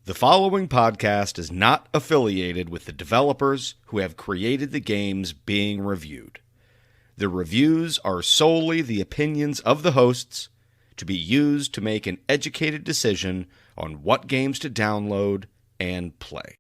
The following podcast is not affiliated with the developers who have created the games being reviewed. The reviews are solely the opinions of the hosts, to be used to make an educated decision on what games to download and play.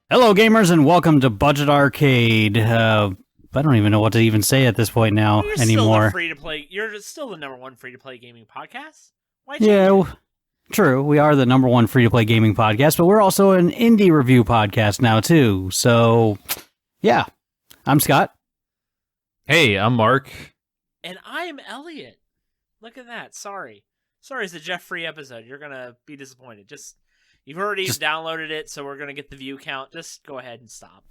Hello, gamers, and welcome to Budget Arcade. I don't even know what to even say at this point now anymore. You're still the number one free-to-play gaming podcast. Why True. We are the number one free-to-play gaming podcast, but we're also an indie review podcast now, too. So, yeah. I'm Scott. Hey, I'm Mark. And I'm Elliot. Look at that. Sorry, it's a Jeff-free episode. You're going to be disappointed. You've already downloaded it, so we're going to get the view count. Just go ahead and stop.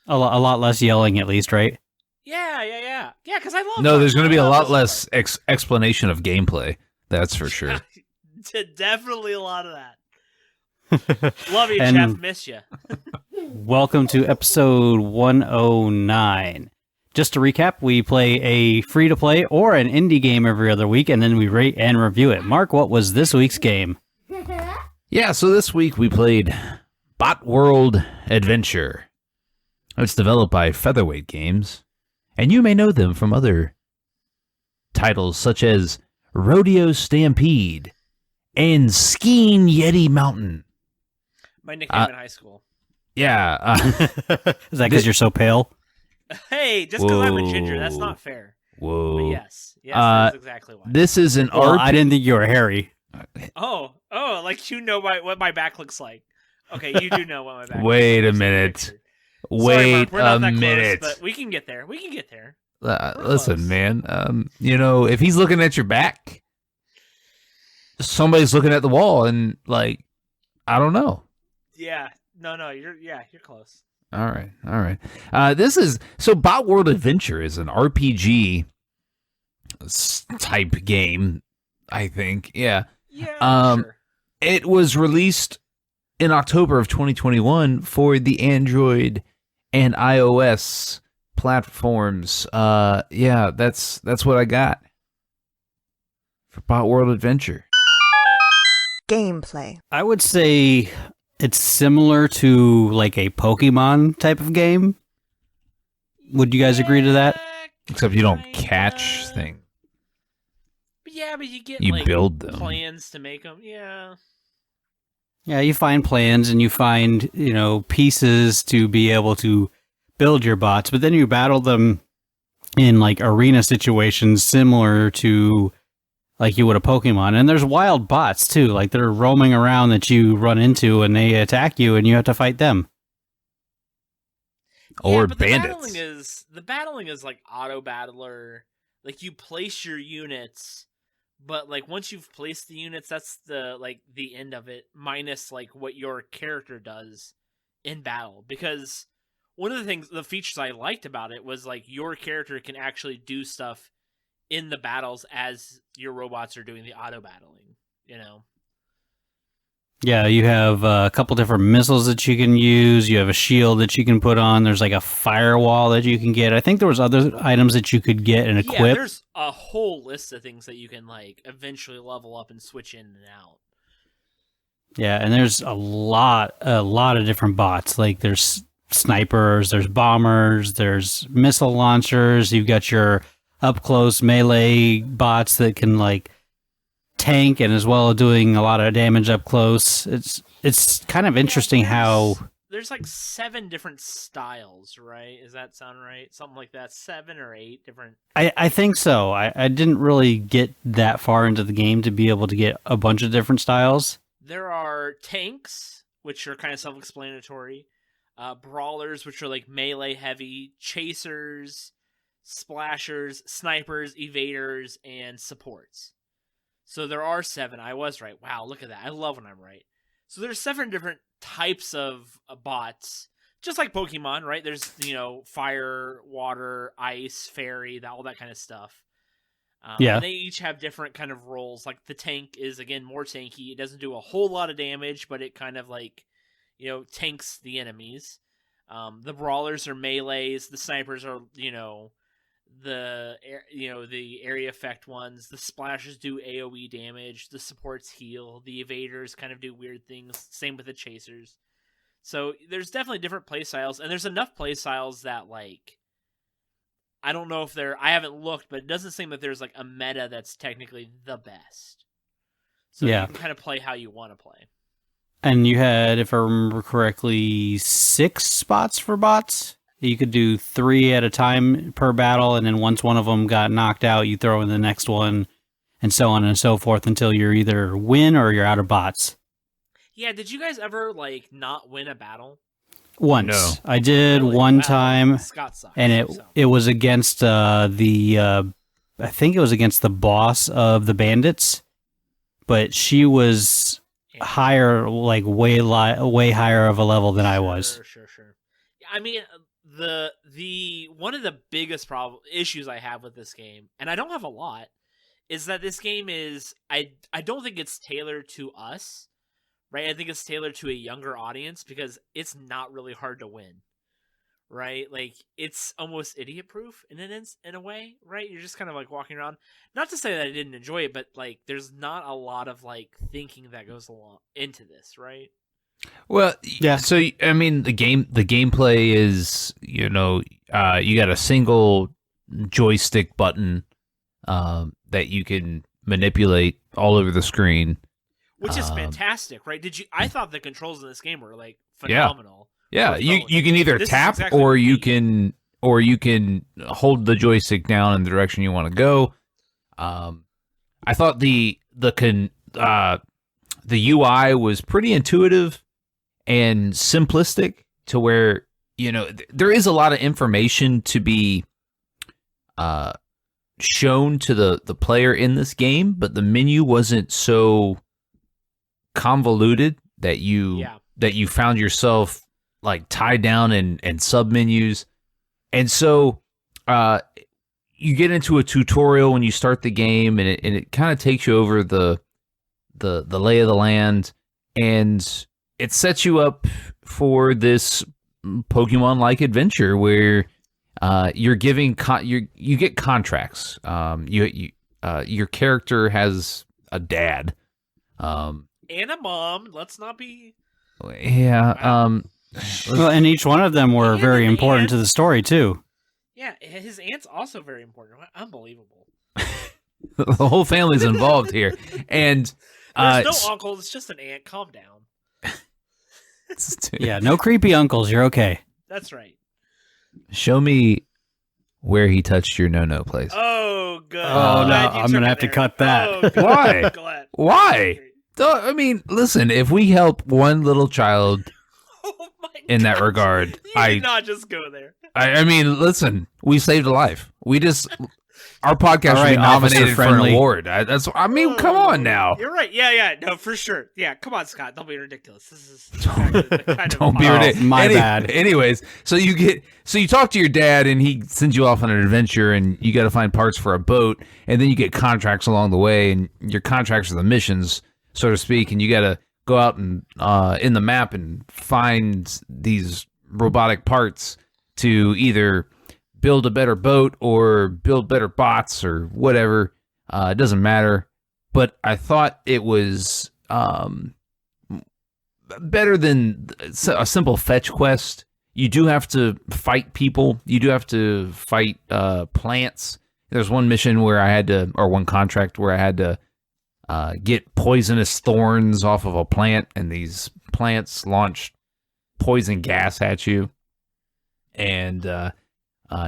A lot less yelling, at least, right? Yeah. Yeah, because I love No, there's going to be a lot less explanation of gameplay. That's for sure. Definitely a lot of that. Love you, Jeff. Miss you. Welcome to episode 109. Just to recap, we play a free-to-play or an indie game every other week, and then we rate and review it. Mark, what was this week's game? Yeah, so this week we played Botworld Adventure. It's developed by Featherweight Games, and you may know them from other titles such as Rodeo Stampede and Skiing Yeti Mountain. My nickname in high school. Yeah. Is that because you're so pale? Hey, just because I'm a ginger, that's not fair. Whoa. But yes, that's exactly why. This is an I didn't think you were hairy. Oh, like you know what my back looks like. Okay, you do know what my back looks like. Wait a minute. Sorry, Mark, we're not that close, but we can get there. Listen, close. man. If he's looking at your back, somebody's looking at the wall, and I don't know. Yeah, no, you're close. All right. Botworld Adventure is an RPG type game, I think. Yeah. Yeah. Sure. It was released in October of 2021 for the Android and iOS platforms. That's what I got for Botworld Adventure. Gameplay. I would say it's similar to like a Pokemon type of game. Would you guys agree to that? Except you don't catch things. Yeah, but you get build them. Plans to make them. Yeah. Yeah, you find plans and you find, pieces to be able to build your bots, but then you battle them in arena situations similar to like you would a Pokemon. And there's wild bots too, they're roaming around that you run into and they attack you and you have to fight them. Or but bandits. The battling is like auto battler. You place your units, but once you've placed the units, that's the end of it, minus what your character does in battle. Because one of the features I liked about it was your character can actually do stuff in the battles as your robots are doing the auto battling, Yeah, you have a couple different missiles that you can use. You have a shield that you can put on. There's a firewall that you can get. I think there was other items that you could get and equip. Yeah, there's a whole list of things that you can eventually level up and switch in and out. Yeah, and there's a lot of different bots. There's snipers, there's bombers, there's missile launchers. You've got your up close melee bots that can tank and as well doing a lot of damage up close. It's kind of interesting how there's 7 different styles, right? Does that sound right? Something like that. 7 or 8 different. I think so. I didn't really get that far into the game to be able to get a bunch of different styles. There are tanks, which are kind of self-explanatory. Brawlers, which are like melee heavy. Chasers, splashers, snipers, evaders, and supports. So there are 7. I was right. Wow, look at that. I love when I'm right. So there's 7 different types of bots. Just like Pokemon, right? There's, fire, water, ice, fairy, all that kind of stuff. Yeah. And they each have different kind of roles. Like the tank is, again, more tanky. It doesn't do a whole lot of damage, but it kind of like, tanks the enemies. The brawlers are melees. The snipers are, the area effect ones. The splashers do AoE damage. The supports heal. The evaders kind of do weird things. Same with the chasers. So there's definitely different playstyles, and there's enough playstyles that, like, I don't know if I haven't looked, but it doesn't seem that there's like a meta that's technically the best. So you can kind of play how you want to play. And you had, if I remember correctly, 6 spots for bots. You could do 3 at a time per battle, and then once one of them got knocked out, you throw in the next one, and so on and so forth until you're either win or you're out of bots. Yeah, did you guys ever, like, not win a battle? Once. No. I did Really? one Wow. time, Scott sucks, and it was against I think it was against the boss of the bandits, but she was higher, like way higher of a level than I was. Sure. I mean, the one of the biggest issues I have with this game, and I don't have a lot, is that this game is I don't think it's tailored to us. Right, I think it's tailored to a younger audience because it's not really hard to win, right? Like, it's almost idiot-proof in a way, right? You're just kind of like walking around. Not to say that I didn't enjoy it, but like, there's not a lot of like thinking that goes along into this, right? Well, yeah. So I mean, the gameplay is, you got a single joystick button that you can manipulate all over the screen. Which is fantastic, right? I thought the controls in this game were like phenomenal. Yeah, you can either tap or you can hold the joystick down in the direction you want to go. I thought the UI was pretty intuitive and simplistic to where, there is a lot of information to be shown to the player in this game, but the menu wasn't so convoluted that you found yourself like tied down in sub menus. And so you get into a tutorial when you start the game, and it kind of takes you over the lay of the land, and it sets you up for this Pokemon-like adventure where you're giving you get contracts. Your character has a dad. And a mom. Let's not be. Yeah. Wow. Well, and each one of them were very important to the story too. Yeah, his aunt's also very important. Unbelievable. The whole family's involved here, and there's no uncle. It's just an aunt. Calm down. Yeah, no creepy uncles. You're okay. That's right. Show me where he touched your no place. Oh, good. Oh, no, I'm going to have to cut that. Oh, good. Why? Glad. Why? I mean, listen, if we help one little child in that regard, you did not just go there. I mean, listen, we saved a life. Our podcast should be Right, nominated for an officer-friendly. award. Come on now. You're right. Yeah. No, for sure. Yeah, come on, Scott. Don't be ridiculous. This is the kind of Don't be ridiculous. My bad. Anyways, so you talk to your dad, and he sends you off on an adventure, and you got to find parts for a boat, and then you get contracts along the way, and your contracts are the missions, so to speak, and you got to go out and in the map and find these robotic parts to either build a better boat or build better bots or whatever. It doesn't matter. But I thought it was better than a simple fetch quest. You do have to fight people. You do have to fight plants. There's one mission where one contract where I had to get poisonous thorns off of a plant, and these plants launch poison gas at you. And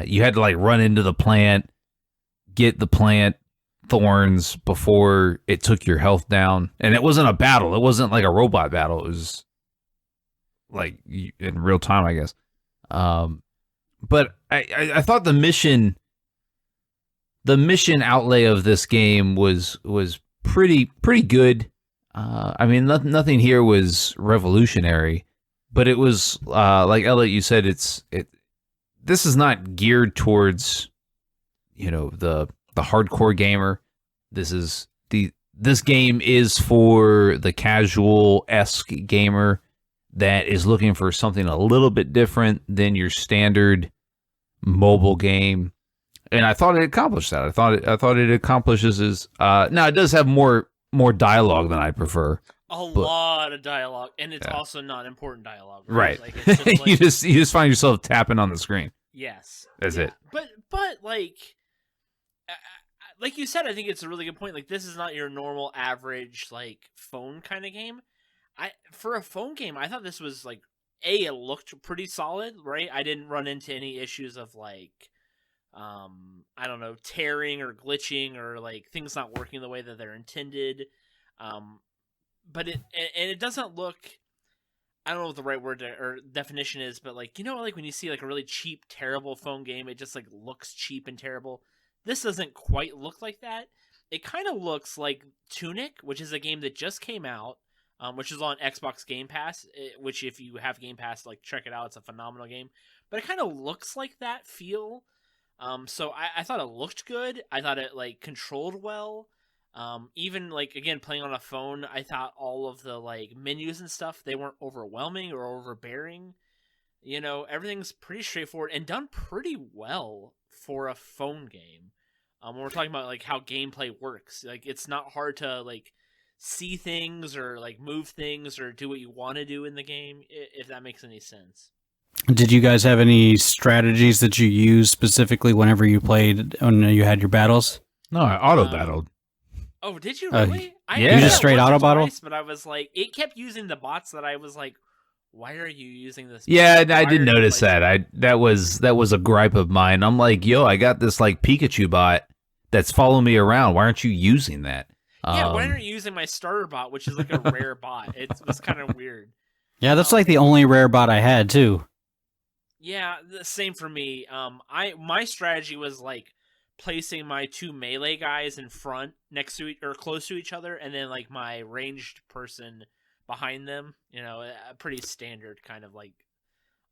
you had to like run into the plant, get the plant thorns before it took your health down. And it wasn't a battle. It wasn't like a robot battle. It was like in real time, I guess. But I thought the mission outlay of this game was pretty good. I mean, nothing here was revolutionary, but it was like Elliot, you said, this is not geared towards, you know, the hardcore gamer. This game is for the casual-esque gamer that is looking for something a little bit different than your standard mobile game. And I thought it accomplished that. I thought it accomplishes is now it does have more dialogue than I prefer. Lot of dialogue, and it's also not important dialogue. Right. Like, it's just like, you just find yourself tapping on the screen. yes. That's it. But like you said, I think it's a really good point. Like, this is not your normal average like phone kind of game. For a phone game, I thought this was like it looked pretty solid, right? I didn't run into any issues of like I don't know, tearing or glitching or like things not working the way that they're intended. But it doesn't look, I don't know what the right word or definition is, but like, you know, like when you see like a really cheap, terrible phone game, it just like looks cheap and terrible. This doesn't quite look like that. It kind of looks like Tunic, which is a game that just came out, which is on Xbox Game Pass, which if you have Game Pass, like check it out. It's a phenomenal game, but it kind of looks like that feel. So I thought it looked good. I thought it like controlled well. Even like, again, playing on a phone, I thought all of the like menus and stuff, they weren't overwhelming or overbearing. You know, everything's pretty straightforward and done pretty well for a phone game. When we're talking about like how gameplay works, like it's not hard to like see things or like move things or do what you want to do in the game, if that makes any sense. Did you guys have any strategies that you used specifically whenever you played, when you had your battles? No, I auto-battled. Oh, did you really? yeah. You just straight auto-battle? But I was like, it kept using the bots that I was like, why are you using this? Yeah, I did notice that. That was a gripe of mine. I'm like, yo, I got this like Pikachu bot that's following me around. Why aren't you using that? Yeah, why aren't you using my starter bot, which is like a rare bot? It was kind of weird. Yeah, that's like the only rare bot I had too. Yeah, the same for me. My strategy was like placing my two melee guys in front, next to or close to each other, and then like my ranged person behind them. You know, a pretty standard kind of like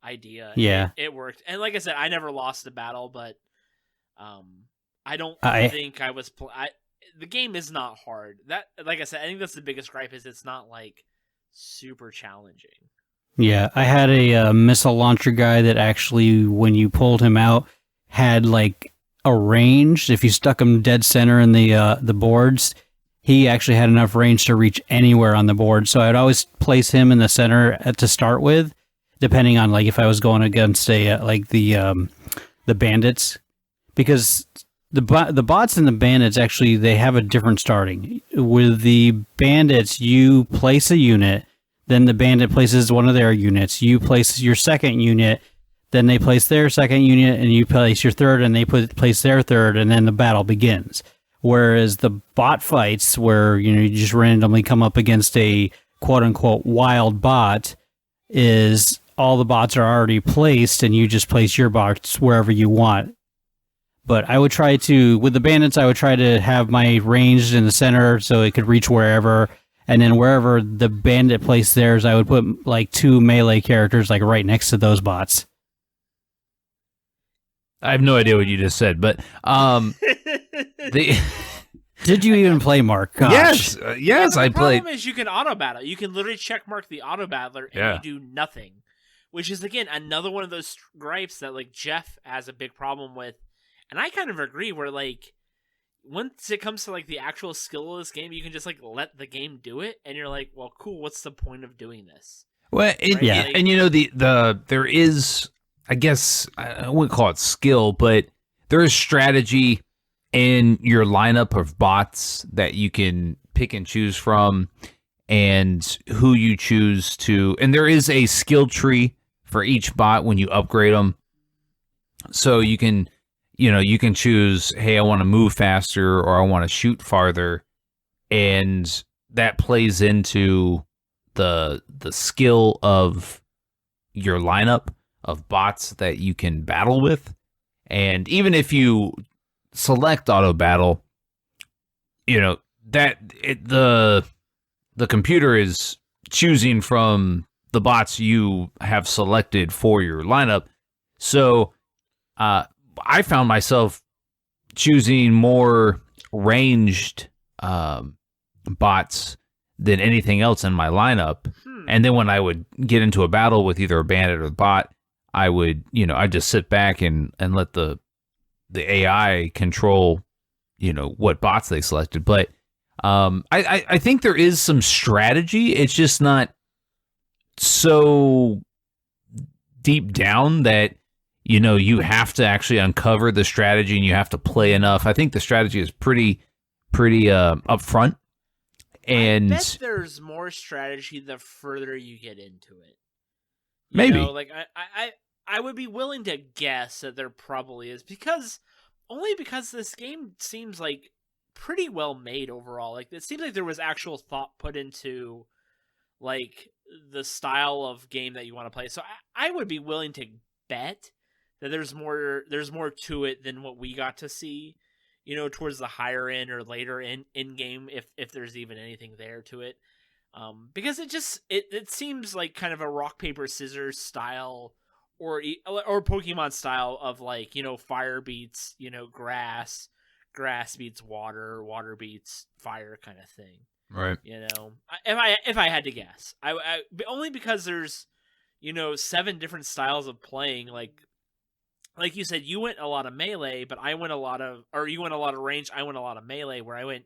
idea. Yeah, it worked. And like I said, I never lost a battle, but I don't think I was. The game is not hard. That, like I said, I think that's the biggest gripe, is it's not like super challenging. Yeah, I had a missile launcher guy that actually, when you pulled him out, had like a range. If you stuck him dead center in the boards, he actually had enough range to reach anywhere on the board. So I'd always place him in the center to start with, depending on like if I was going against like the bandits, because the bots and the bandits actually, they have a different starting. With the bandits, you place a unit. Then the bandit places one of their units. You place your second unit. Then they place their second unit, and you place your third, and they place their third, and then the battle begins. Whereas the bot fights, where you just randomly come up against a quote unquote wild bot, is all the bots are already placed, and you just place your bots wherever you want. But I would try to, with the bandits, I would try to have my ranged in the center so it could reach wherever. And then wherever the bandit placed theirs, I would put like two melee characters like right next to those bots. I have no idea what you just said, but Did you even play, Mark? Gosh. Yes, I played. The problem is you can auto battle. You can literally check mark the auto battler and you do nothing, which is again another one of those gripes that like Jeff has a big problem with, and I kind of agree. Where like, once it comes to like the actual skill of this game, you can just like let the game do it, and you're like, well, cool. What's the point of doing this? Well, Right? yeah, Like, and you know there is, I guess I wouldn't call it skill, but there is strategy in your lineup of bots that you can pick and choose from, and who you choose to. And there is a skill tree for each bot when you upgrade them, so you can. You can choose, hey, I want to move faster or I want to shoot farther, and that plays into the skill of your lineup of bots that you can battle with. And even if you select auto battle, the computer is choosing from the bots you have selected for your lineup. So I found myself choosing more ranged bots than anything else in my lineup. And then when I would get into a battle with either a bandit or a bot, I would, I'd just sit back and let the AI control, what bots they selected. But I think there is some strategy. It's just not so deep down that, you have to actually uncover the strategy and you have to play enough. I think the strategy is pretty upfront. And I bet there's more strategy the further you get into it. Maybe. I would be willing to guess that there probably is, because this game seems like pretty well made overall. Like, it seems like there was actual thought put into like the style of game that you want to play. So I would be willing to bet that there's more to it than what we got to see, towards the higher end or later in game, if there's even anything there to it. Because it seems like kind of a rock, paper, scissors style or Pokemon style of like, fire beats, grass beats water beats fire kind of thing. Right. If I had to guess, I only because there's, 7 different styles of playing. Like you said, you went a lot of melee, but you went a lot of range. I went a lot of melee, where I went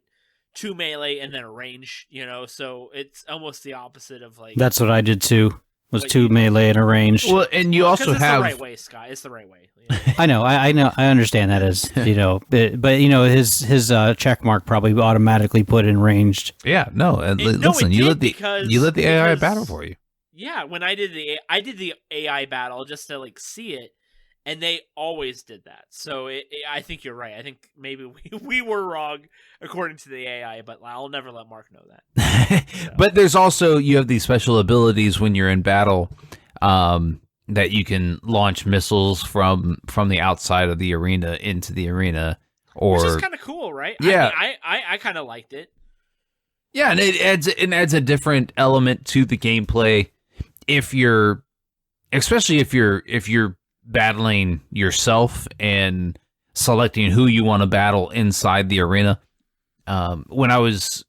2 melee and then a range, so it's almost the opposite of like. That's what I did too. Was 2 melee and a range. Well, and you also it's have the right way, Scott. It's the right way. I know. I know. I understand that as but his check mark probably automatically put in ranged. Yeah. No. Listen, you let the AI battle for you. Yeah. When I did the AI battle just to like see it. And they always did that. So I think you're right. I think maybe we were wrong according to the AI, but I'll never let Mark know that. So. But there's also, you have these special abilities when you're in battle that you can launch missiles from the outside of the arena into the arena. Which is kind of cool, right? Yeah. I kind of liked it. Yeah, and it adds a different element to the gameplay especially if you're battling yourself and selecting who you want to battle inside the arena. When I was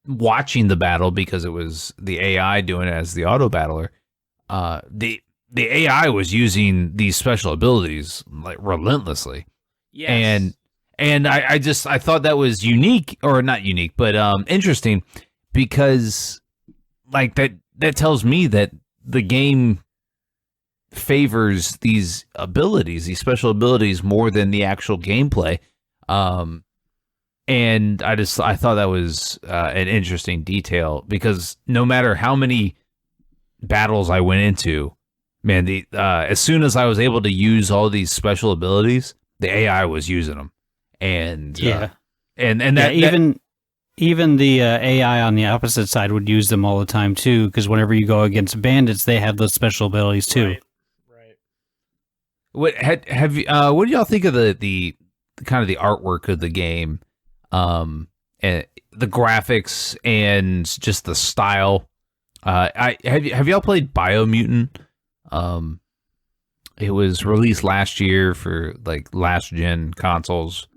watching the battle, because it was the AI doing it as the auto battler, the AI was using these special abilities like relentlessly. Yes. And I thought that was unique, or not unique, but interesting, because like that tells me that the game favors these special abilities more than the actual gameplay. And I thought that was an interesting detail, because no matter how many battles I went into, man, as soon as I was able to use all these special abilities, the AI was using them. And even the AI on the opposite side would use them all the time too, because whenever you go against bandits, they have those special abilities too. Right. What do y'all think of the kind of the artwork of the game, and the graphics and just the style? Have y'all played Biomutant? It was released last year for like last gen consoles.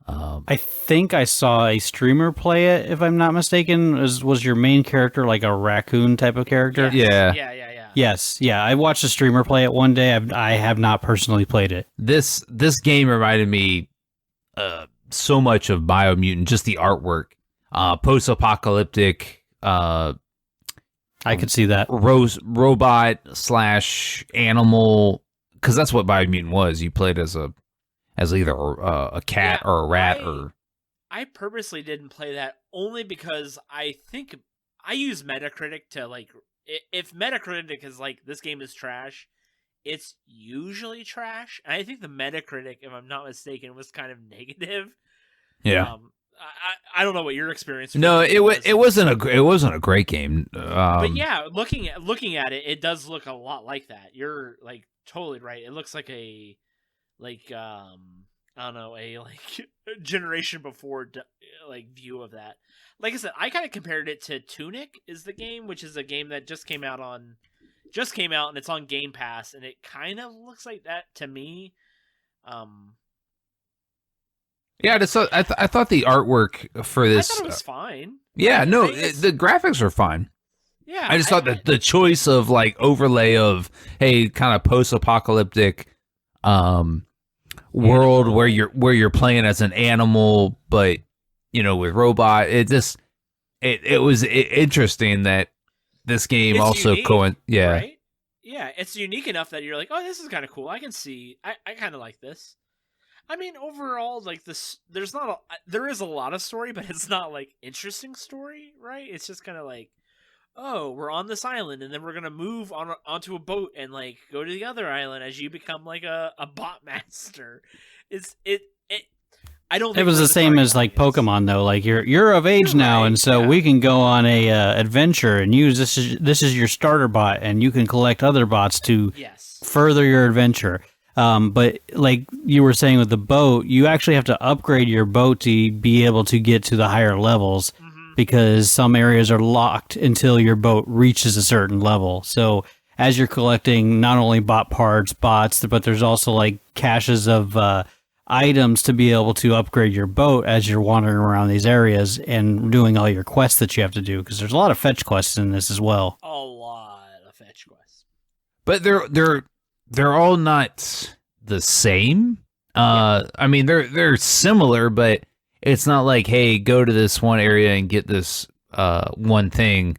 I think I saw a streamer play it, if I'm not mistaken. Was your main character like a raccoon type of character? Yeah. Yes, yeah. I watched a streamer play it one day. I have not personally played it. This game reminded me so much of Biomutant, just the artwork. Post-apocalyptic. I could see that. Robot / animal, because that's what Biomutant was. You played as either a cat or a rat. I purposely didn't play that only because I think I use Metacritic to like, if Metacritic is like, this game is trash, it's usually trash. And I think the Metacritic, if I'm not mistaken, was kind of negative. Yeah. I don't know what your experience. No, was. it wasn't a great game. But yeah, looking at it, it does look a lot like that. You're like totally right. It looks like a I don't know, a like generation before like view of that. Like I said, I kind of compared it to Tunic is the game, which is a game that just came out and it's on Game Pass, and it kind of looks like that to me. Yeah, I thought the artwork for this. I thought it was fine. Yeah, no, the graphics are fine. Yeah, I just thought that the choice of like overlay of kind of post-apocalyptic world where you're playing as an animal, but with robot. It was interesting that this game it's also unique, yeah. Right? Yeah, it's unique enough that you're like, oh, this is kind of cool. I can see. I kind of like this. I mean, overall, like this, there is a lot of story, but it's not like interesting story, right? It's just kind of like, oh, we're on this island, and then we're gonna move onto a boat and like go to the other island as you become like a bot master. I don't. It was the same as like Pokemon though. Like you're of age now, and so we can go on a adventure and use this is your starter bot, and you can collect other bots to further your adventure. But like you were saying with the boat, you actually have to upgrade your boat to be able to get to the higher levels because some areas are locked until your boat reaches a certain level. So as you're collecting not only bot parts, bots, but there's also like caches of items to be able to upgrade your boat as you're wandering around these areas and doing all your quests that you have to do, because there's a lot of fetch quests in this as well. A lot of fetch quests. But they're all not the same. I mean, they're similar, but it's not like, hey, go to this one area and get this one thing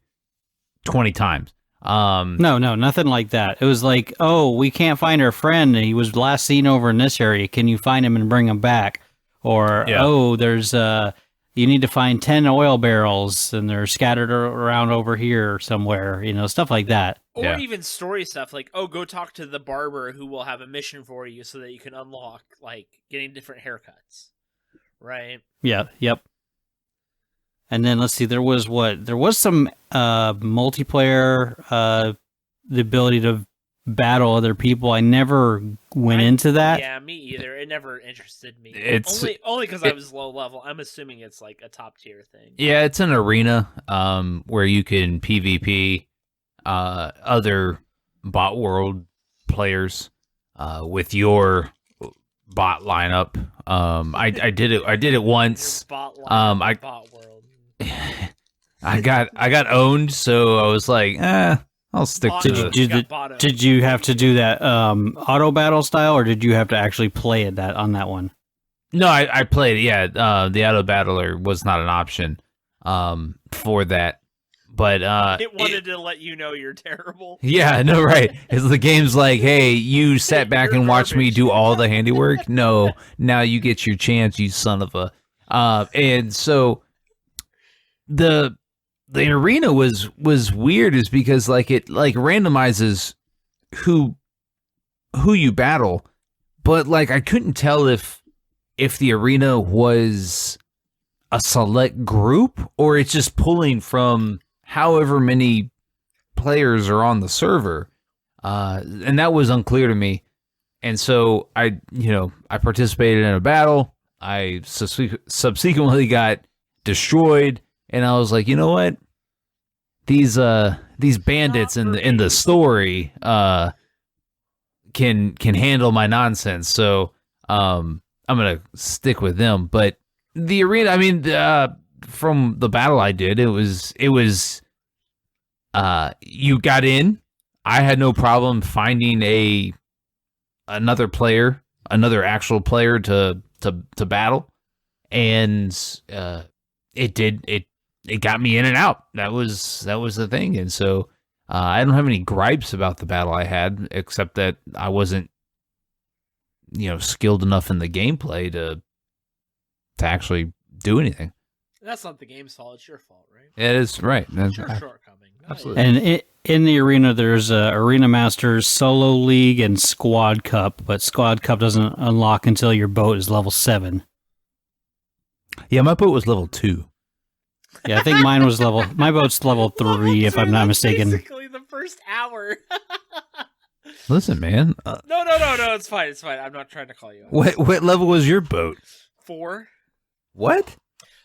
20 times. No, nothing like that. It was like, oh, we can't find our friend. He was last seen over in this area. Can you find him and bring him back? Or, oh, there's you need to find 10 oil barrels and they're scattered around over here somewhere, stuff like that. Or even story stuff like, oh, go talk to the barber who will have a mission for you so that you can unlock like getting different haircuts. Right? Yeah, yep. And then let's see, there was some multiplayer, the ability to battle other people. I never went into that. Yeah, me either. It never interested me. It's only because I was low level. I'm assuming it's like a top tier thing. Yeah, it's an arena where you can PvP other Botworld players with your bot lineup. I did it once. Botworld. I got owned, so I was like, I'll stick to it. Did you have to do that auto battle style, or did you have to actually play it on that one? No, I played it. Yeah, the auto battler was not an option for that, but it wanted to let you know you're terrible. Yeah, no, right. It's the game's like, hey, you sat back and watched me do all the handiwork. No, now you get your chance, you son of a. And so the arena was weird, is because like it like randomizes who you battle, but like I couldn't tell if the arena was a select group or it's just pulling from however many players are on the server, and that was unclear to me. And so I participated in a battle. I subsequently got destroyed. And I was like, you know what? These bandits in the story can handle my nonsense. So I'm gonna stick with them. But the arena, I mean, from the battle I did, it was you got in. I had no problem finding another actual player to battle, and it got me in and out. That was the thing. And so I don't have any gripes about the battle I had, except that I wasn't, skilled enough in the gameplay to actually do anything. That's not the game's fault. It's your fault, right? It is, right. It's your shortcoming. Absolutely. And in the arena, there's Arena Masters, Solo League, and Squad Cup. But Squad Cup doesn't unlock until your boat is level 7. Yeah, my boat was level 2. Yeah, I think my boat's level 3, if I'm not mistaken. Basically the first hour. Listen, man. No, it's fine. I'm not trying to call you out. What level was your boat? 4. What?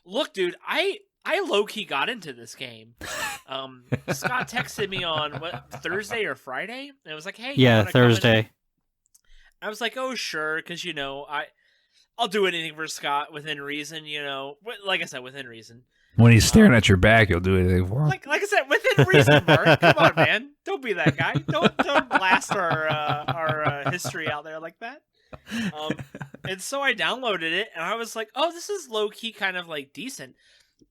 Look, dude, I low-key got into this game. Scott texted me on Thursday or Friday, and it was like, hey, Yeah, Thursday. I was like, oh, sure, because, I'll do anything for Scott within reason, like I said, within reason. When he's staring at your back, you'll do anything for him. Like I said, within reason, Mark. Come on, man. Don't be that guy. Don't blast our history out there like that. And so I downloaded it, and I was like, oh, this is low-key kind of, like, decent.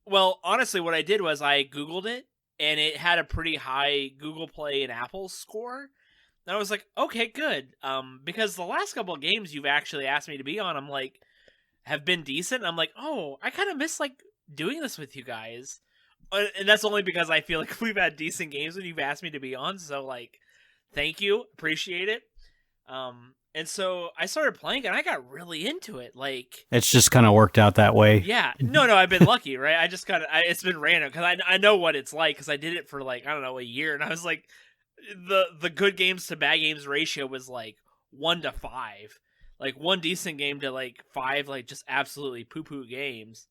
Well, honestly, what I did was I Googled it, and it had a pretty high Google Play and Apple score. And I was like, okay, good. Because the last couple of games you've actually asked me to be on, I'm like, have been decent. I'm like, oh, I kind of miss, like, doing this with you guys. And that's only because I feel like we've had decent games when you've asked me to be on. So, like, thank you. Appreciate it. And so I started playing, and I got really into it. Like, It's just kind of worked out that way. yeah, no, I've been lucky, right? I just it's been random because I know what it's like because I did it for like, I don't know, a year, and I was like, the good games to bad games ratio was like 1 to 5, like 1 decent game to like 5 like just absolutely poo games.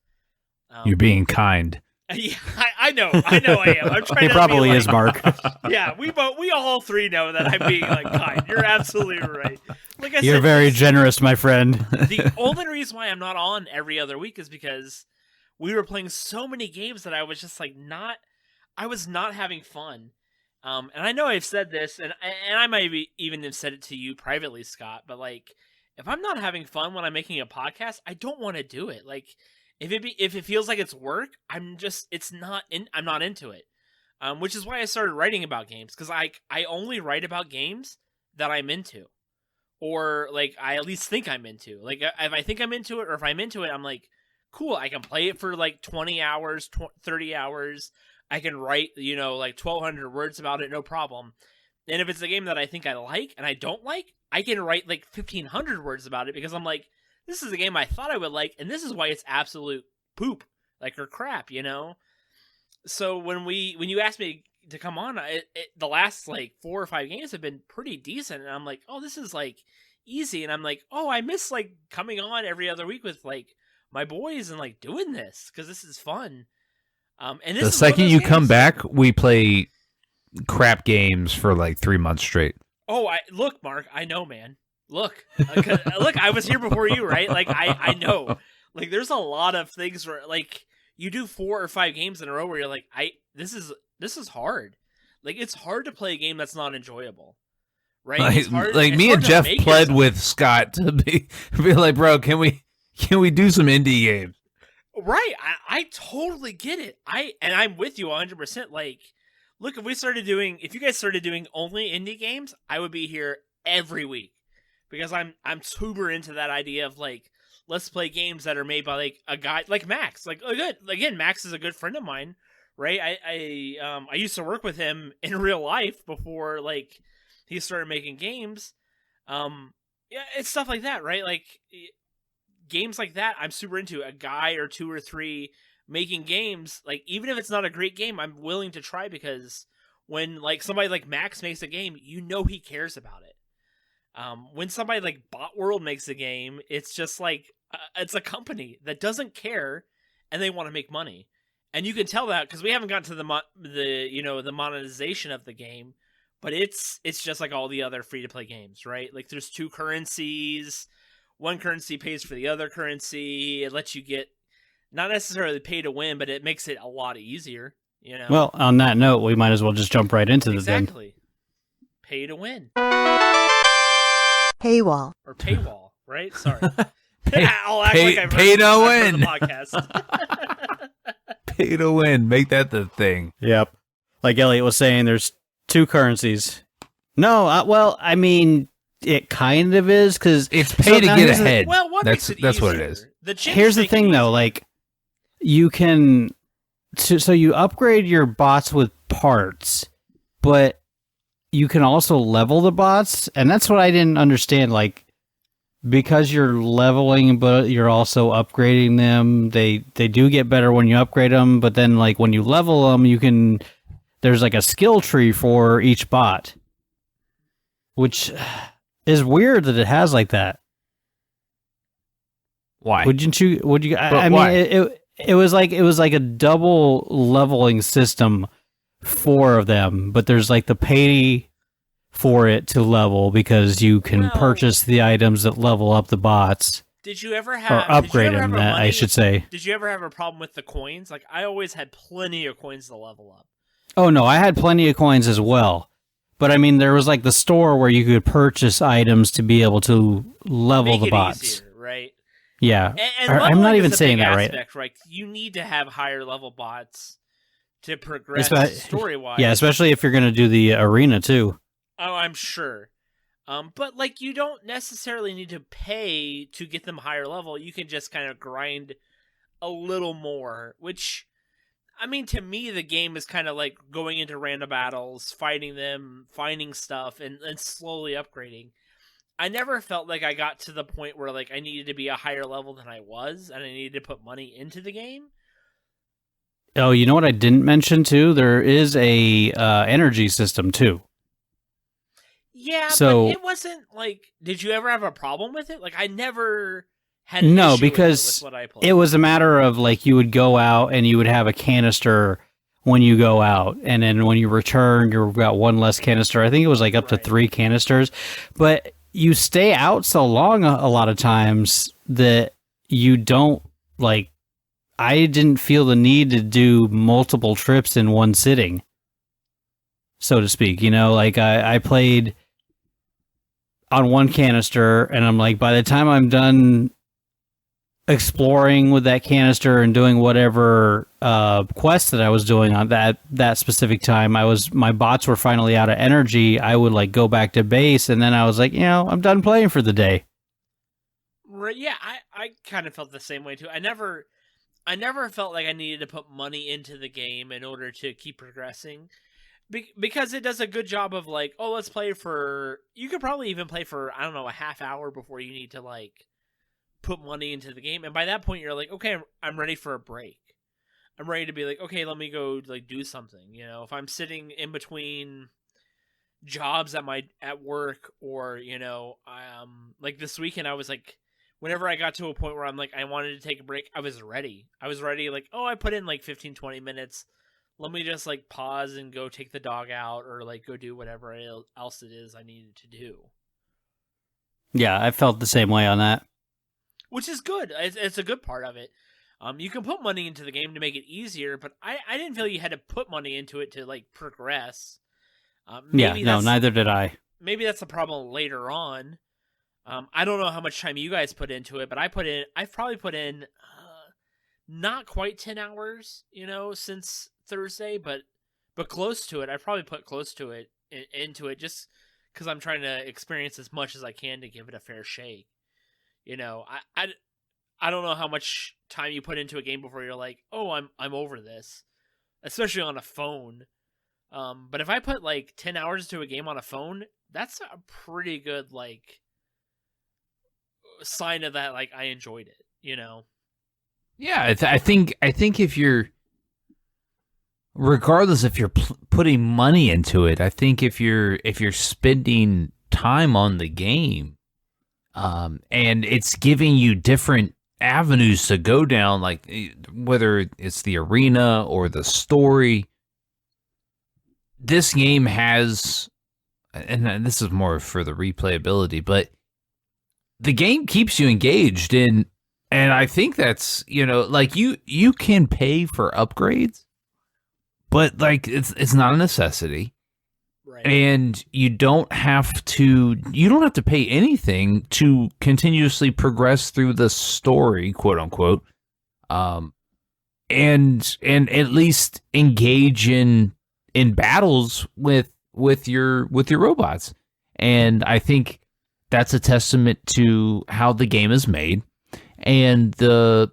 You're being kind. Yeah, I know I am. I'm trying. He to probably be is, Mark. Yeah, we all 3 know that I'm being like kind. You're absolutely right. Like I You're said, very generous, my friend. the only reason why I'm not on every other week is because we were playing so many games that I was just like I was not having fun. And I know I've said this, and I might even have said it to you privately, Scott. But like, if I'm not having fun when I'm making a podcast, I don't want to do it. Like, if it feels like it's work, I'm not into it. Which is why I started writing about games, because I only write about games that I'm into, or like I at least think I'm into. Like if I think I'm into it, or if I'm into it, I'm like, cool. I can play it for like 20 hours, 30 hours. I can write, like 1,200 words about it, no problem. And if it's a game that I think I like and I don't like, I can write like 1,500 words about it because I'm like, this is a game I thought I would like, and this is why it's absolute poop, like, or crap, So when you asked me to come on, the last like 4 or 5 games have been pretty decent, and I'm like, oh, this is like easy, and I'm like, oh, I miss like coming on every other week with like my boys and like doing this because this is fun. And this The is second you come games. back, we play crap games for like 3 months straight. Oh, look, Mark, I know, man. Look, look, I was here before you, right? Like, I know. Like, there's a lot of things where, like, you do 4 or 5 games in a row where you're like, this is hard. Like, it's hard to play a game that's not enjoyable, right? It's hard, like it's me hard and to Jeff make pled yourself. with Scott to be like, bro, can we do some indie games? Right, I totally get it. I'm with you 100%. Like, look, if you guys started doing only indie games, I would be here every week because I'm super into that idea of like, let's play games that are made by like a guy like Max. Like, again, Max is a good friend of mine, right? I used to work with him in real life before like he started making games. Yeah, it's stuff like that, right? Like, games like that I'm super into. A guy or 2 or 3 making games, like, even if it's not a great game, I'm willing to try because when like somebody like Max makes a game, he cares about it. When somebody like Botworld makes a game, it's just like it's a company that doesn't care and they want to make money, and you can tell that because we haven't gotten to the monetization of the game, but it's just like all the other free to play games, right? Like, there's 2 currencies. One currency pays for the other currency. It lets you get not necessarily pay to win, but it makes it a lot easier, Well, on that note, we might as well just jump right into this then. exactly. Pay to win. Paywall. Or paywall, right? Sorry. Pay- I'll act pay- like I've pay heard, to I've heard win. the podcast. Pay to win. Make that the thing. Yep. Like Elliot was saying, there's 2 currencies. No, well, I mean, it kind of is because It's pay to get ahead. Well, what that's makes it that's what it easier? is. The chicks here's the make it thing, though. easier. Like, you can, so you upgrade your bots with parts, but you can also level the bots, and that's what I didn't understand. Like, because you're leveling, but you're also upgrading them. They do get better when you upgrade them, but then like when you level them, there's like a skill tree for each bot, which is weird that it has like that. Why? Would you? I why? mean, it was like a double leveling system, 4 of them, but there's like the pay for it to level because you can purchase the items that level up the bots. Did you ever have or upgrade them? I should say. Did you ever have a problem with the coins? Like I always had plenty of coins to level up. Oh no, I had plenty of coins as well. But I mean, there was like the store where you could purchase items to be able to level the bots. Easier, right? Yeah, and I'm not even saying that aspect, right. You need to have higher level bots to progress story wise. Yeah, especially if you're going to do the arena too. Oh, I'm sure. But like, you don't necessarily need to pay to get them higher level. You can just kind of grind a little more. Which, I mean, to me, the game is kind of like going into random battles, fighting them, finding stuff, and slowly upgrading. I never felt like I got to the point where like I needed to be a higher level than I was, and I needed to put money into the game. Oh, you know what I didn't mention too? There is a energy system too. Yeah, but it wasn't like. Did you ever have a problem with it? Like I never had. An issue because with what I played. It was a matter of like you would go out and you would have a canister when you go out, and then when you return, you've got one less canister. I think it was like up to 3 canisters, but you stay out so long a lot of times that you don't like. I didn't feel the need to do multiple trips in one sitting, so to speak. You know, like I played on one canister, and I'm like, by the time I'm done exploring with that canister and doing whatever quest that I was doing on that specific time, my bots were finally out of energy. I would like go back to base, and then I was like, I'm done playing for the day. Right? Yeah, I kind of felt the same way too. I never felt like I needed to put money into the game in order to keep progressing. Because it does a good job of like, oh, let's play for... You could probably even play for, I don't know, a half hour before you need to like put money into the game. And by that point, you're like, okay, I'm ready for a break. I'm ready to be like, okay, let me go like do something. You know, if I'm sitting in between jobs at work, or, you know, like this weekend, I was like, whenever I got to a point where I'm like, I wanted to take a break, I was ready. Like, oh, I put in like 15, 20 minutes. Let me just like pause and go take the dog out, or like go do whatever else it is I needed to do. Yeah, I felt the same way on that. Which is good. It's a good part of it. You can put money into the game to make it easier, but I didn't feel you had to put money into it to like progress. Neither did I. Maybe that's a problem later on. I don't know how much time you guys put into it, but I've probably put in not quite 10 hours, you know, since Thursday, but close to it. I probably put close to it into it just because I'm trying to experience as much as I can to give it a fair shake. You know, I don't know how much time you put into a game before you're like, oh, I'm over this, especially on a phone. But if I put like 10 hours into a game on a phone, that's a pretty good like sign of that. Like I enjoyed it, you know. Yeah, I think if you're, regardless if you're putting money into it, I think if you're spending time on the game, and it's giving you different avenues to go down, like whether it's the arena or the story, this game has, and this is more for the replayability, but the game keeps you engaged in. And I think that's, you know, like you can pay for upgrades, but like it's not a necessity. Right. And you don't have to pay anything to continuously progress through the story, quote unquote. And at least engage in battles with your robots. And I think that's a testament to how the game is made. And the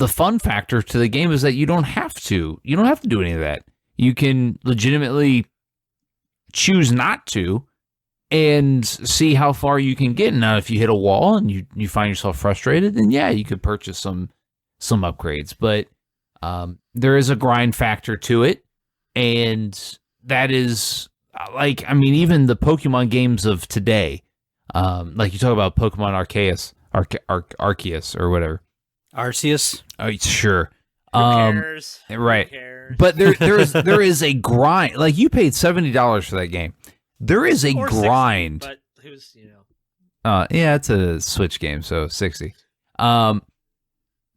fun factor to the game is that you don't have to do any of that. You can legitimately choose not to and see how far you can get. Now, if you hit a wall and you find yourself frustrated, then yeah, you could purchase some upgrades. But there is a grind factor to it, and that is even the Pokemon games of today, like you talk about Pokemon Arceus or whatever. Arceus? Oh, sure. Who cares? Right. Who cares? But there is a grind. Like, you paid $70 for that game. There is a Or 60, grind. but who's, Yeah, it's a Switch game, so 60. But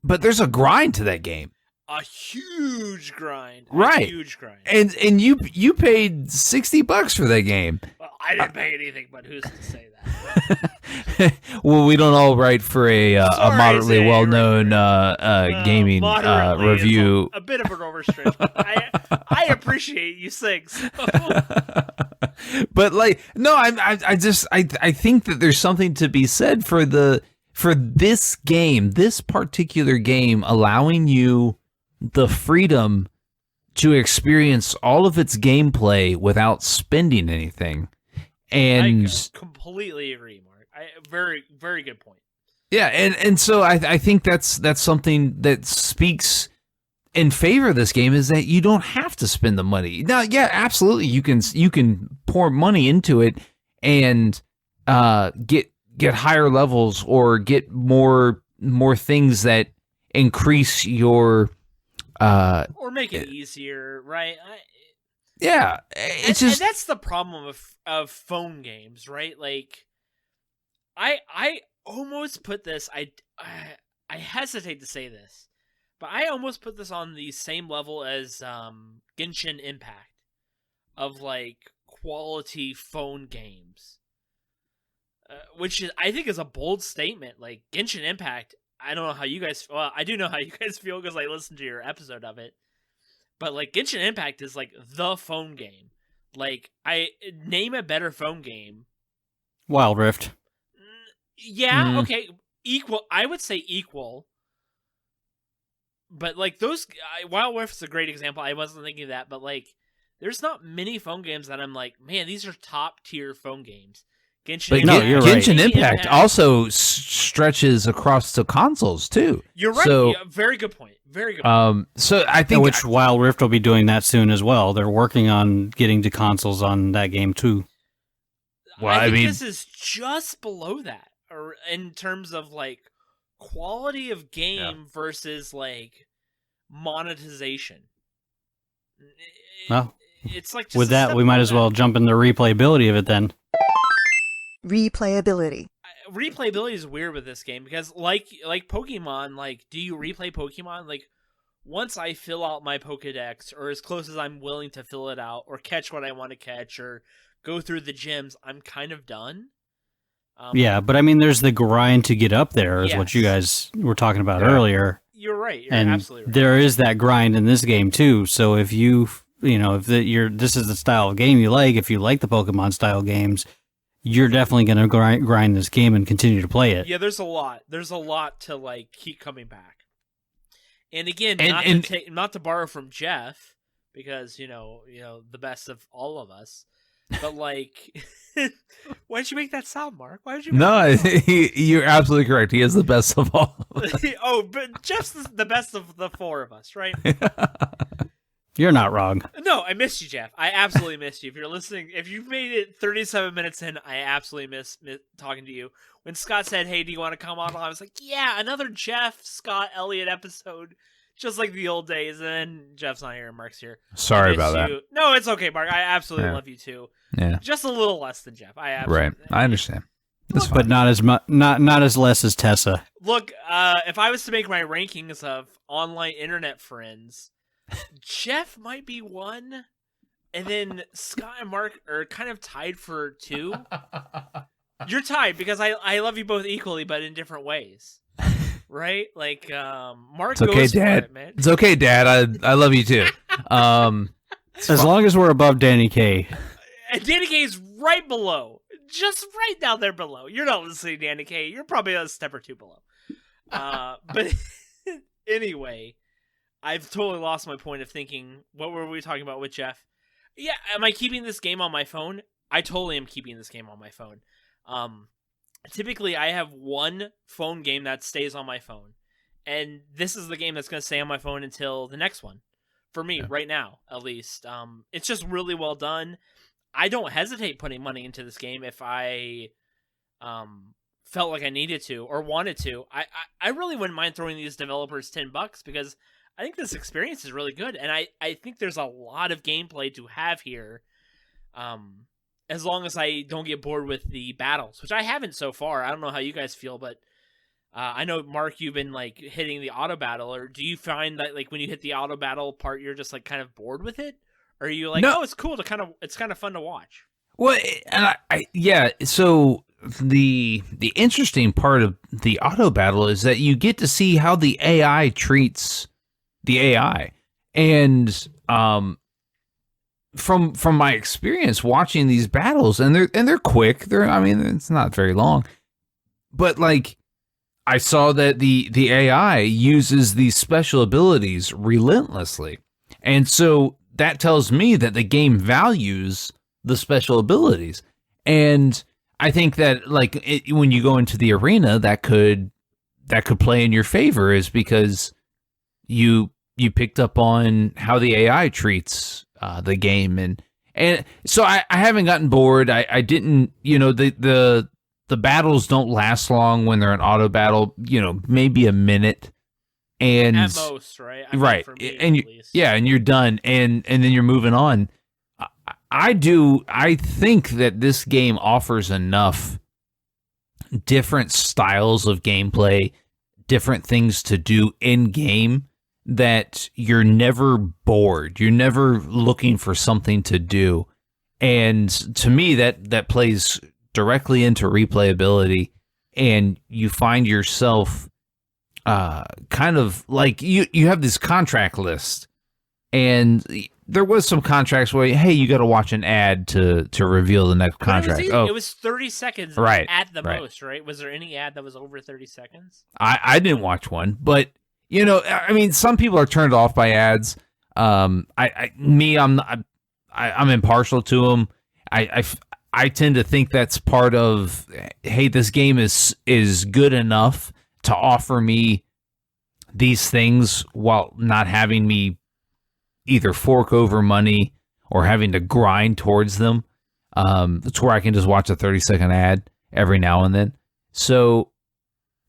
there's a grind to that game. A huge grind. Right. A huge grind. And you paid $60 for that game. Well, I didn't pay anything, but who's to say that? Well, we don't all write for a moderately Zay, well-known gaming moderately is review. a bit of an overstretch, but I appreciate you saying so. But no, I think that there's something to be said for this game, this particular game, allowing you the freedom to experience all of its gameplay without spending anything. And I completely agree, Mark. Very, very good point. Yeah, and so I think that's something that speaks in favor of this game, is that you don't have to spend the money. Now, yeah, absolutely, you can pour money into it and get higher levels or get more things that increase your or make it easier, right? Yeah, it's just, and that's the problem of phone games, right? Like, I almost put this. I hesitate to say this, but I almost put this on the same level as Genshin Impact, of like quality phone games, which I think is a bold statement. Like, Genshin Impact, I don't know how you guys. Well, I do know how you guys feel because I listened to your episode of it. But like, Genshin Impact is like the phone game. Like, I name a better phone game. Wild Rift. Yeah, okay, equal. I would say equal. But like, those Wild Rift is a great example. I wasn't thinking of that, but like, there's not many phone games that I'm like, man, these are top tier phone games. But you're right. Genshin Impact also stretches across to consoles too. You're right. So, yeah, very good point. Very good point. So I think which Wild Rift will be doing that soon as well. They're working on getting to consoles on that game too. Well, I think this is just below that, or in terms of like quality of game versus like monetization. Well, it's like, just with that, we might as well jump into the replayability of it then. Replayability. Replayability is weird with this game because like Pokemon, like, do you replay Pokemon? Like, once I fill out my Pokedex, or as close as I'm willing to fill it out, or catch what I want to catch, or go through the gyms, I'm kind of done. Yeah, but I mean, there's the grind to get up there, is what you guys were talking about earlier. You're right. You're and absolutely right. There is that grind in this game too. So if this is the style of game you like, if you like the Pokemon style games, you're definitely going to grind this game and continue to play it. Yeah, there's a lot. There's a lot to like keep coming back. And again, not to borrow from Jeff, because the best of all of us. But like, why did you make that sound, Mark? Why did you? You're absolutely correct. He is the best of all of us. Oh, but Jeff's the best of the four of us, right? You're not wrong. No, I missed you, Jeff. I absolutely missed you. If you're listening, if you've made it 37 minutes in, I absolutely miss talking to you. When Scott said, "Hey, do you want to come on?" I was like, "Yeah, another Jeff, Scott, Elliott episode, just like the old days." And then Jeff's not here, and Mark's here. Sorry about that. No, it's okay, Mark. I absolutely love you too. Yeah, just a little less than Jeff. I understand. That's but not as much, not as less as Tessa. Look, if I was to make my rankings of online internet friends, Jeff might be one, and then Scott and Mark are kind of tied for 2. You're tied because I love you both equally, but in different ways, right? Like, Mark. It's okay, goes Dad. For it, man. It's okay, Dad. I love you too. As long as we're above Danny K. And Danny K is right below, just right down there below. You're not listening to Danny K. You're probably a step or 2 below. But anyway. I've totally lost my point of thinking. What were we talking about with Jeff? Yeah, am I keeping this game on my phone? I totally am keeping this game on my phone. Typically, I have one phone game that stays on my phone, and this is the game that's going to stay on my phone until the next one. For me, right now, at least. It's just really well done. I don't hesitate putting money into this game if I felt like I needed to or wanted to. I really wouldn't mind throwing these developers $10 because I think this experience is really good, and I think there's a lot of gameplay to have here. As long as I don't get bored with the battles, which I haven't so far. I don't know how you guys feel, but I know, Mark, you've been like hitting the auto battle, or do you find that like when you hit the auto battle part, you're just like kind of bored with it? Or are you like, no, it's cool to it's kind of fun to watch? Well, and yeah. So the interesting part of the auto battle is that you get to see how the AI treats the AI, and from my experience watching these battles, and they're quick. It's not very long, but like I saw that the AI uses these special abilities relentlessly, and so that tells me that the game values the special abilities. And I think that when you go into the arena, that could play in your favor, is because you picked up on how the AI treats the game, and so I haven't gotten bored. I didn't, the battles don't last long when they're an auto battle, maybe a minute. And at most, right? Right. For me, and and you're done, and then you're moving on. I think that this game offers enough different styles of gameplay, different things to do in game, that you're never bored. You're never looking for something to do. And to me, that plays directly into replayability, and you find yourself kind of like you have this contract list, and there was some contracts where, hey, you got to watch an ad to reveal the next contract. It was 30 seconds right, at the most, right? Was there any ad that was over 30 seconds? I didn't watch one, but some people are turned off by ads. I'm impartial to them. I tend to think that's part of, hey, this game is good enough to offer me these things while not having me either fork over money or having to grind towards them. It's where I can just watch a 30-second ad every now and then. So,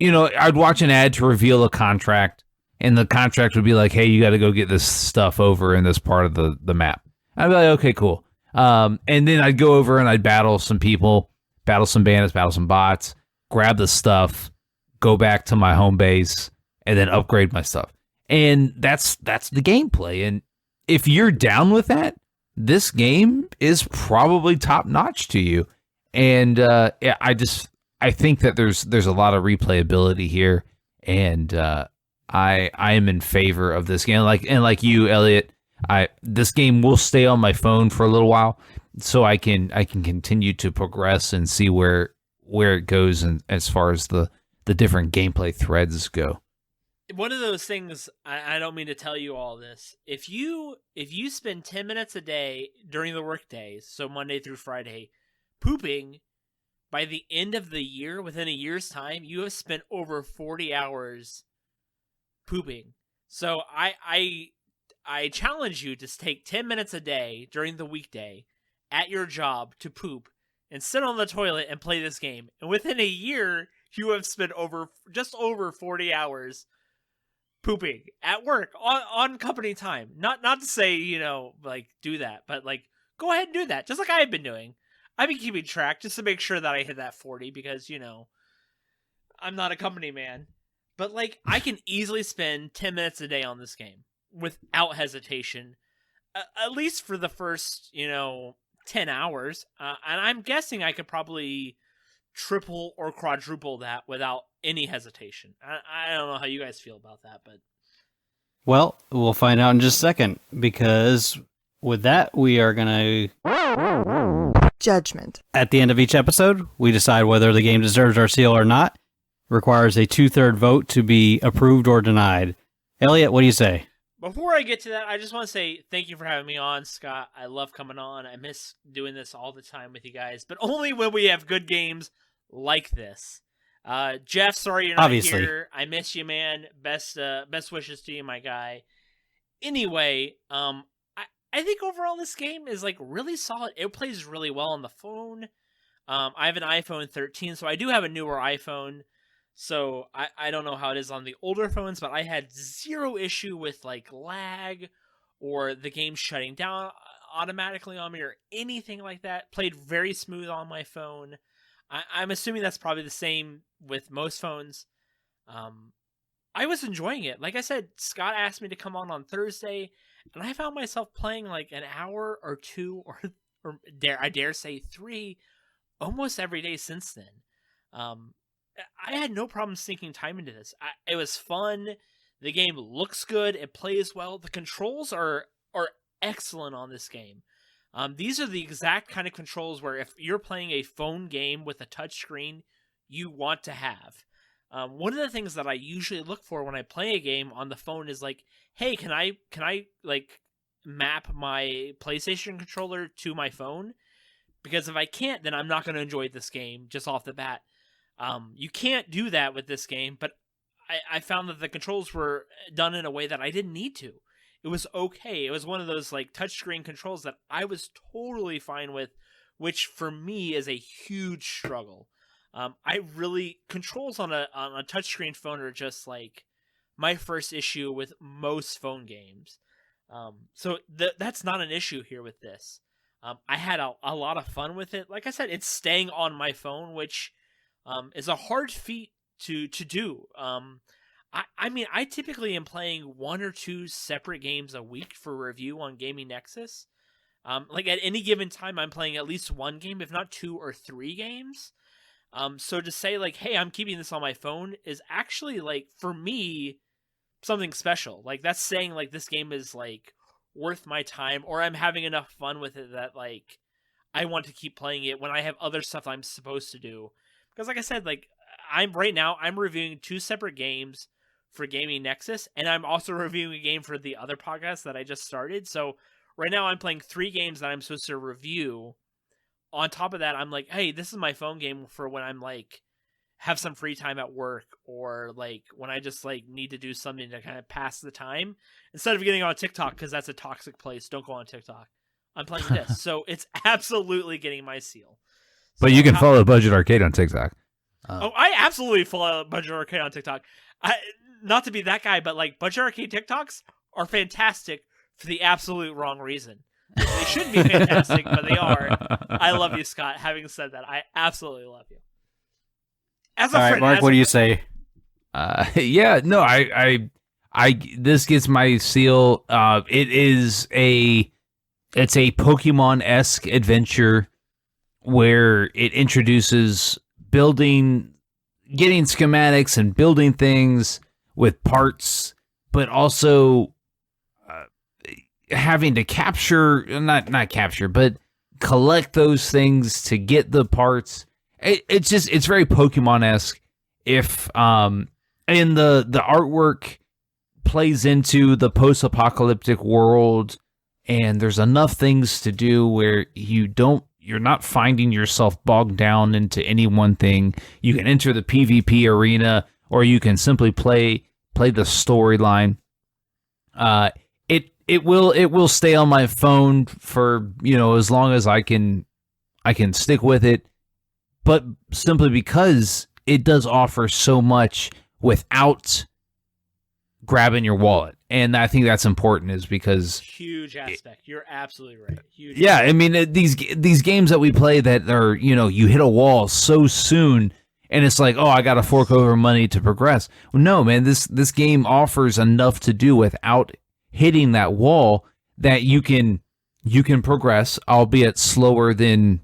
I'd watch an ad to reveal a contract, and the contract would be like, hey, you got to go get this stuff over in this part of the map. I'd be like, okay, cool. And then I'd go over and I'd battle some people, battle some bandits, battle some bots, grab the stuff, go back to my home base, and then upgrade my stuff. And that's the gameplay. And if you're down with that, this game is probably top notch to you. And I think that there's a lot of replayability here, and I am in favor of this game. Like you, Elliot, this game will stay on my phone for a little while, so I can continue to progress and see where it goes, and as far as the different gameplay threads go. One of those things, I don't mean to tell you all this. If you spend 10 minutes a day during the work days, so Monday through Friday, pooping, by the end of the year, within a year's time, you have spent over 40 hours pooping. So I challenge you to take 10 minutes a day during the weekday at your job to poop and sit on the toilet and play this game. And within a year, you have spent just over 40 hours pooping at work on company time. Not to say, do that, but go ahead and do that. Just like I've been doing. I've been keeping track just to make sure that I hit that 40 because, I'm not a company man. But I can easily spend 10 minutes a day on this game without hesitation, at least for the first, 10 hours. And I'm guessing I could probably triple or quadruple that without any hesitation. I don't know how you guys feel about that, but... Well, we'll find out in just a second, because with that, we are going to... Judgment. At the end of each episode, we decide whether the game deserves our seal or not. Requires a 2/3 vote to be approved or denied. Elliot, what do you say? Before I get to that, I just want to say thank you for having me on, Scott. I love coming on. I miss doing this all the time with you guys, but only when we have good games like this. Jeff, sorry you're not Obviously. here. I miss you, man. Best wishes to you, my guy. Anyway, I think overall this game is like really solid. It plays really well on the phone. I have an iPhone 13, so I do have a newer iPhone. So I don't know how it is on the older phones, but I had zero issue with like lag or the game shutting down automatically on me or anything like that. Played very smooth on my phone. I'm assuming that's probably the same with most phones. I was enjoying it. Like I said, Scott asked me to come on Thursday, and I found myself playing like an hour or two, or I dare say 3, almost every day since then. I had no problem sinking time into this. It was fun. The game looks good. It plays well. The controls are excellent on this game. These are the exact kind of controls where if you're playing a phone game with a touchscreen, you want to have. One of the things that I usually look for when I play a game on the phone is like, hey, can I like map my PlayStation controller to my phone? Because if I can't, then I'm not going to enjoy this game just off the bat. You can't do that with this game, but I found that the controls were done in a way that I didn't need to. It was okay. It was one of those like touchscreen controls that I was totally fine with, which for me is a huge struggle. Controls on a touchscreen phone are just like my first issue with most phone games. So that's not an issue here with this. I had a lot of fun with it. Like I said, it's staying on my phone, which is a hard feat to do. I mean, I typically am playing 1 or 2 separate games a week for review on Gaming Nexus. Like at any given time, I'm playing at least 1 game, if not 2 or 3 games. So to say like, hey, I'm keeping this on my phone is actually like, for me, something special. Like that's saying like this game is like worth my time, or I'm having enough fun with it that like I want to keep playing it when I have other stuff I'm supposed to do. Because like I said, like I'm reviewing 2 separate games for Gaming Nexus, and I'm also reviewing a game for the other podcast that I just started. So right now I'm playing 3 games that I'm supposed to review. On top of that, I'm like, hey, this is my phone game for when I'm like have some free time at work, or like when I just like need to do something to kind of pass the time instead of getting on TikTok, because that's a toxic place. Don't go on TikTok. I'm playing this. So it's absolutely getting my seal. But you can follow Budget Arcade on TikTok. I absolutely follow Budget Arcade on TikTok. Not to be that guy, but like Budget Arcade TikToks are fantastic for the absolute wrong reason. They shouldn't be fantastic, but they are. I love you, Scott. Having said that, I absolutely love you. As a All right, friend, Mark, what do you say? Yeah, no, I this gets my seal. It's a Pokemon-esque adventure where it introduces getting schematics and building things with parts, but also having to collect those things to get the parts. It's very Pokemon-esque. And the artwork plays into the post-apocalyptic world, and there's enough things to do where you're not finding yourself bogged down into any one thing. You can enter the PvP arena, or you can simply play the storyline. It will stay on my phone for, as long as I can stick with it, but simply because it does offer so much without grabbing your wallet. And I think that's important, is because huge aspect. You're absolutely right. Huge. Yeah, I mean, these games that we play that are, you hit a wall so soon, and it's like, oh, I got to fork over money to progress. Well, no, man, this game offers enough to do without hitting that wall that you can progress, albeit slower than,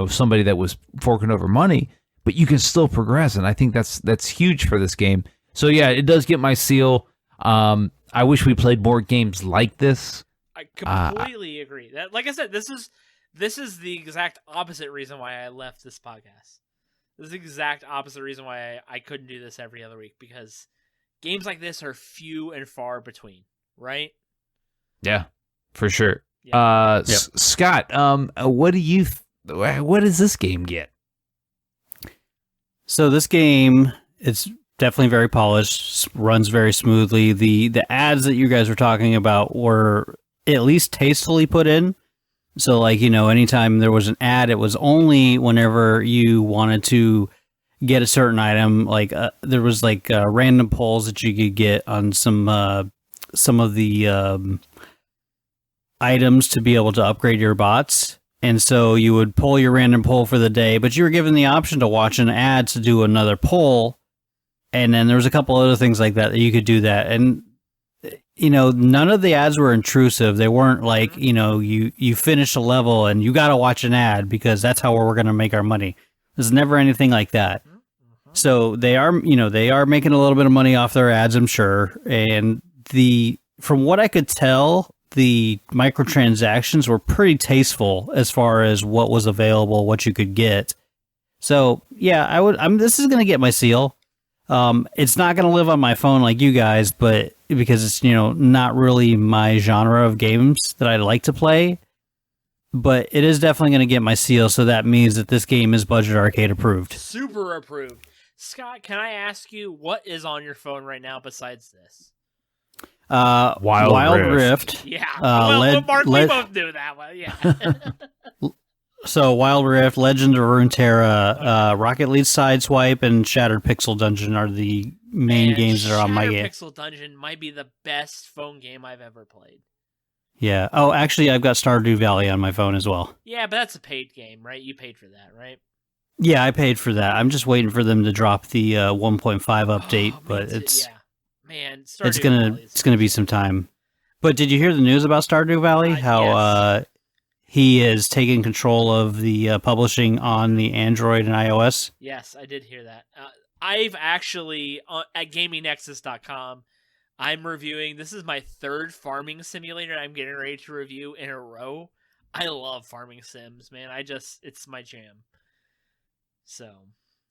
somebody that was forking over money, but you can still progress, and I think that's huge for this game. So yeah, it does get my seal. I wish we played more games like this. I completely agree. That, like I said, this is the exact opposite reason why I left this podcast. This is the exact opposite reason why I couldn't do this every other week, because games like this are few and far between, right? Yeah, for sure. Yeah. Scott, what do you? What does this game get? So this game, it's definitely very polished, runs very smoothly. The ads that you guys were talking about were at least tastefully put in. So like, anytime there was an ad, it was only whenever you wanted to get a certain item. Like there was like random polls that you could get on some of the items to be able to upgrade your bots. And so you would pull your random poll for the day, but you were given the option to watch an ad to do another poll. And then there was a couple other things like that you could do that. And, none of the ads were intrusive. They weren't like, you finish a level and you got to watch an ad because that's how we're going to make our money. There's never anything like that. So they are making a little bit of money off their ads, I'm sure. And from what I could tell, the microtransactions were pretty tasteful as far as what was available, what you could get. So yeah, this is going to get my seal. It's not going to live on my phone like you guys, but because it's, not really my genre of games that I like to play, but it is definitely going to get my seal. So that means that this game is Budget Arcade approved. Super approved. Scott, can I ask you what is on your phone right now besides this? Wild Rift. Yeah. Mark, we both knew that one. Yeah. So Wild Rift, Legend of Runeterra, Rocket League Sideswipe, and Shattered Pixel Dungeon are the main games that are on my game. Shattered Pixel Dungeon might be the best phone game I've ever played. Yeah. Oh, actually, I've got Stardew Valley on my phone as well. Yeah, but that's a paid game, right? You paid for that, right? Yeah, I paid for that. I'm just waiting for them to drop the 1.5 update, but it's gonna be some time. But did you hear the news about Stardew Valley? How he is taking control of the publishing on the Android and iOS? Yes, I did hear that. I've actually at GamingNexus.com. I'm reviewing. This is my third farming simulator I'm getting ready to review in a row. I love farming sims, man. It's my jam. So,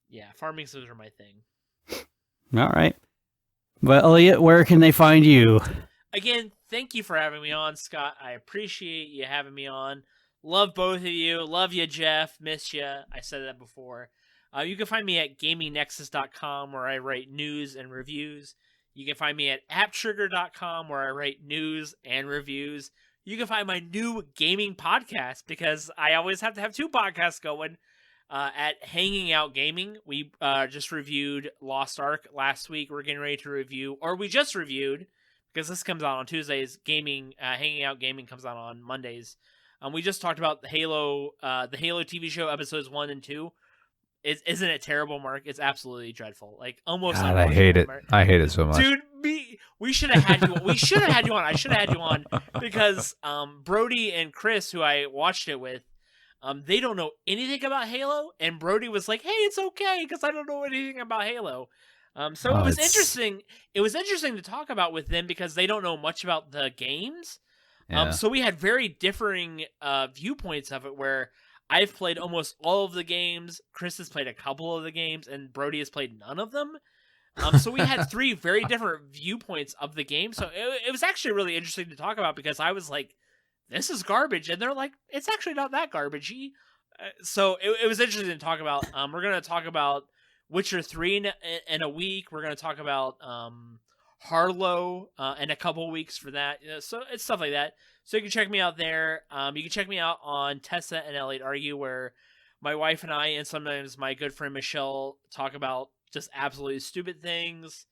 yeah, farming sims are my thing. All right. Well, Elliot, where can they find you? Again, thank you for having me on, Scott. I appreciate you having me on. Love both of you. Love you, Jeff. Miss you. I said that before. You can find me at GamingNexus.com, where I write news and reviews. You can find me at AppTrigger.com, where I write news and reviews. You can find my new gaming podcast, because I always have to have two podcasts going, at Hanging Out Gaming. We just reviewed Lost Ark last week. We're getting ready to review, or we just reviewed, because this comes out on Tuesdays. Hanging Out Gaming comes out on Mondays. We just talked about the Halo TV show episodes 1 and 2. Isn't it terrible, Mark? It's absolutely dreadful. Like almost. God, I hate it. I hate it so much, dude. We should have had you. We should have had you on. I should have had you on because Brody and Chris, who I watched it with, they don't know anything about Halo, and Brody was like, "Hey, it's okay because I don't know anything about Halo." So it was interesting. It was interesting to talk about with them because they don't know much about the games. Yeah. So we had very differing viewpoints of it, where I've played almost all of the games, Chris has played a couple of the games, and Brody has played none of them. So we had three very different viewpoints of the game. So it was actually really interesting to talk about because I was like, this is garbage. And they're like, it's actually not that garbagey. So it was interesting to talk about. We're going to talk about Witcher 3 in a week. We're going to talk about Harlow in a couple weeks for that. So it's stuff like that. So you can check me out there. You can check me out on Tessa and Elliot Argue, where my wife and I, and sometimes my good friend Michelle, talk about just absolutely stupid things.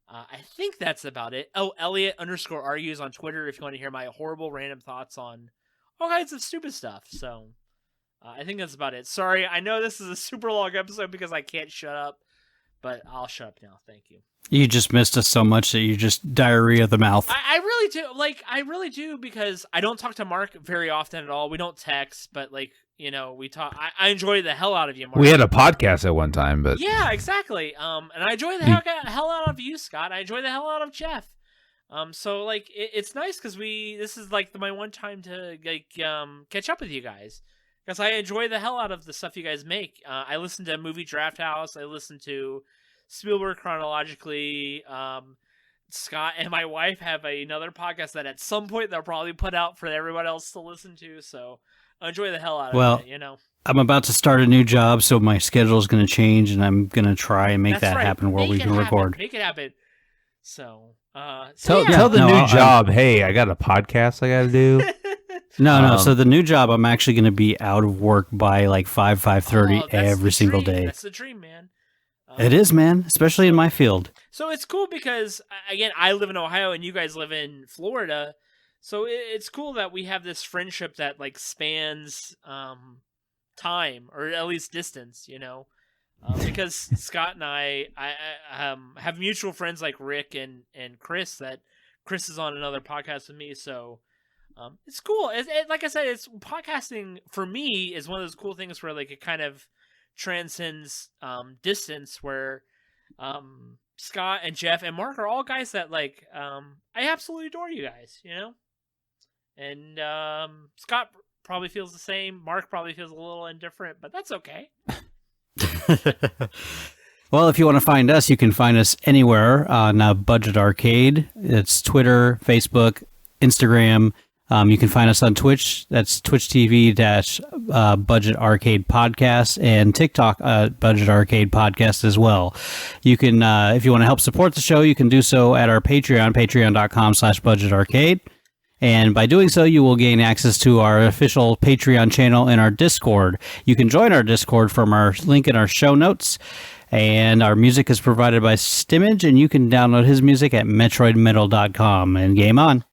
I think that's about it. Oh, Elliot_argues on Twitter if you want to hear my horrible random thoughts on all kinds of stupid stuff. So I think that's about it. Sorry, I know this is a super long episode because I can't shut up, but I'll shut up now. Thank you. You just missed us so much that you just diarrhea the mouth. I really do. I really do, because I don't talk to Mark very often at all. We don't text, but we talk. I enjoy the hell out of you, Mark. We had a podcast at one time, but yeah, exactly. And I enjoy the hell out of you, Scott. I enjoy the hell out of Jeff. So it's nice because this is my one time to catch up with you guys, because I enjoy the hell out of the stuff you guys make. I listen to Movie Draft House. I listen to Spielberg Chronologically. Scott and my wife have another podcast that at some point they'll probably put out for everyone else to listen to. So enjoy the hell out of it, I'm about to start a new job, so my schedule is going to change, and I'm going to try and make that happen where we can record. Make it happen. So, tell the new job, hey, I got a podcast I got to do. No. So the new job, I'm actually going to be out of work by like 5:30 every single day. That's the dream, man. It is, man, especially in my field. So it's cool because, again, I live in Ohio and you guys live in Florida. So it's cool that we have this friendship that like spans time, or at least distance, because Scott and I have mutual friends like Rick and Chris, that Chris is on another podcast with me. So it's cool. Like I said, it's podcasting for me is one of those cool things where like it kind of transcends distance, where Scott and Jeff and Mark are all guys that like I absolutely adore you guys, and Scott probably feels the same. Mark probably feels a little indifferent, but that's okay. Well, if you want to find us, you can find us anywhere on Budget Arcade. It's Twitter, Facebook, Instagram. You can find us on Twitch. That's Twitch TV Budget Arcade Podcast, and TikTok Budget Arcade Podcast as well. You can, if you want to help support the show, you can do so at our Patreon, patreon.com/Budget Arcade. And by doing so, you will gain access to our official Patreon channel and our Discord. You can join our Discord from our link in our show notes. And our music is provided by Stimage, and you can download his music at metroidmetal.com. And game on.